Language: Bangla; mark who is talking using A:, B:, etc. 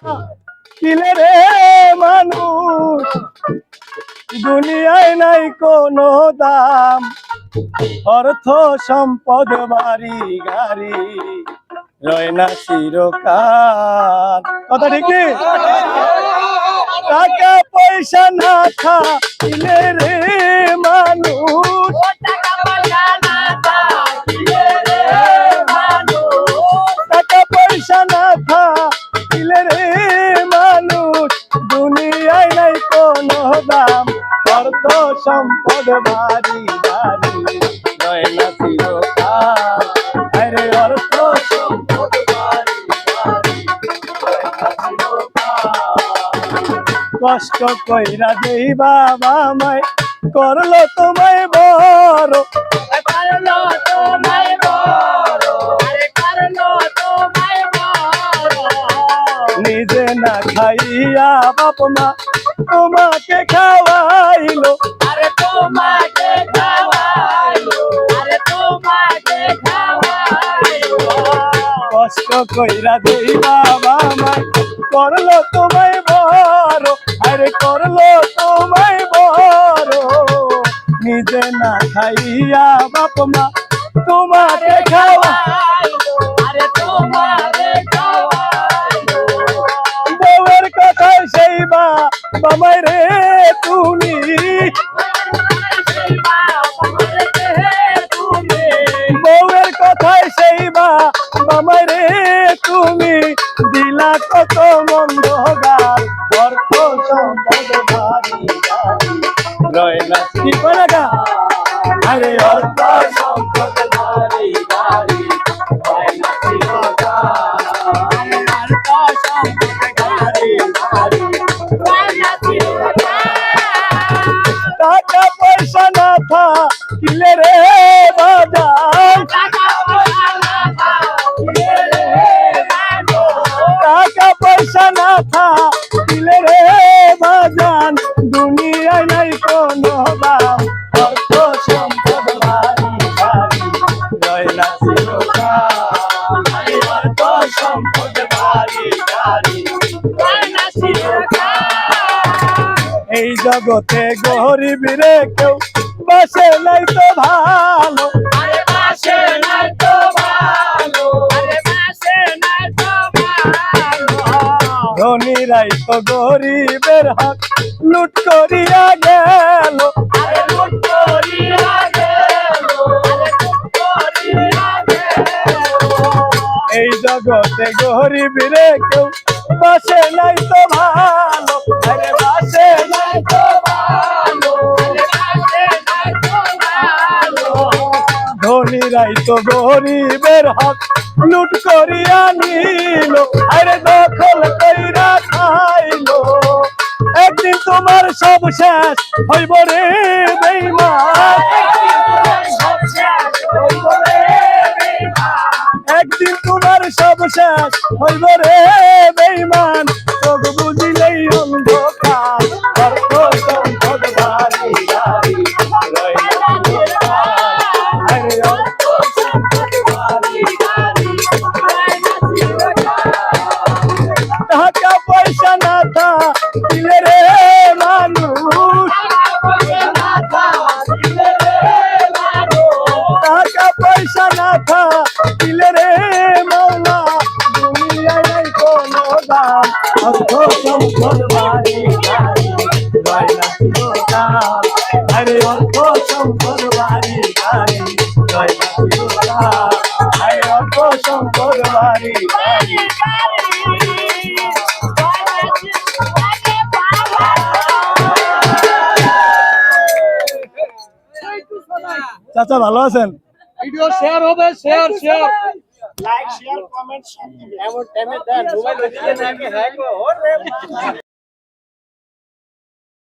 A: কিলে রে মানুষ দুনিয়ায় নাই কোনো দাম, অর্থ সম্পদ বাড়ি গাড়ি রয় না চিরকাল। কথা ঠিক কি? টাকা পয়সা না থাকিলে রে মানুষ, টাকা পয়সা না থাকিলে রে মানুষ দুনিয়ায় নাই কোনো দাম, অর্থ সম্পদ বাড়ি গাড়ি রয় না চিরকাল। আরে অর্থ সম্পদ বাড়ি গাড়ি রয় না চিরকাল। কষ্ট কইরা দেই বাবা মাই করলো তোমায় বড়, করলো তোমায় বড়, আরে করলো তোমায় বড়। নিজে না খাইয়া বাপ মা তোমাকে খাওয়াইলো, আরে তোমাকে খাওয়াইলো, আরে তোমাকে খাওয়াইলো। কষ্ট কইরা দেই বাবা মাই করলো তোমায় বড়, আরে করলো তোমায় বড়। নিজে না খাইয়া বাপ মা তোমাকে খাওয়াইলো, আরে তোমাকে খাওয়াইলো। বউয়ের কথায় সেই বাবাই রে তুমি, বউয়ের কথায় সেই বাবাই রে তুমি দিলা কত মন্দ গাল, অর্থ সম্পদ বাড়ি গাড়ি রয় না চিরকাল। আরে অর্থ সম্পদ বাড়ি গাড়ি রয় না চিরকাল, অর্থ সম্পদ বাড়ি গাড়ি রয় না চিরকাল। টাকা পয়সা না থাকিলে রে বাজান, টাকা পয়সা না থাকিলে রে বাজান, টাকা পয়সা না থাকিলে রে বাজান দুনিয়ায় নাই কোনো দাম, অর্থ সম্পদ বাড়ি গাড়ি রয় না চিরকাল। অর্থ সম্পদ বাড়ি গাড়ি রয় না চিরকাল। এই জগতে গরিব রে কেউ বাসে নাই তো ভালো, আরে বাসে নাই তো ভালো, আরে বাসে নাই তো ভালো। ধনীরাই তো গরিবের হক লুট করিয়া গেল, আরে লুট করিয়া গেল, আরে লুট করিয়া গেল। এই জগতে গরিব রে কেউ বাসে নাই তো ভালো, আরে বাসে নাই তো ভালো, আরে বাসে নাই তো ভালো। ধনীরাই তো গরিবের হক লুট করিয়া নিল, আরে দখল কইরা খাইলো। একদিন তোমার সব শেষ হইব রে বেঈমান, একদিন তোমার সব শেষ হইব রে বেঈমান। চোখ বুঝিলেই অন্ধকার, অর্থ সম্পদ বাড়ি গাড়ি রয় না চিরকাল। আরে অর্থ সম্পদ বাড়ি গাড়ি রয় না চিরকাল। টাকা পয়সা না থাকিলে রে মানুষ, টাকা পয়সা না থাকিলে রে মৌলা দুনিয়ায় নাই কোনো দাম, অর্থ সম্পদ বাড়ি গাড়ি রয় না চিরকাল। আরে অর্থ সম্পদ বাড়ি গাড়ি রয় না চিরকাল, আরে অর্থ সম্পদ বাড়ি গাড়ি। চাচা ভালো আছেন?
B: ভিডিও শেয়ার হবে, শেয়ার
A: লাইক শেয়ার কমেন্ট সব দিবেন। এমন টাইমে দেন মোবাইল ওদিকে নাকি হ্যাক ওরে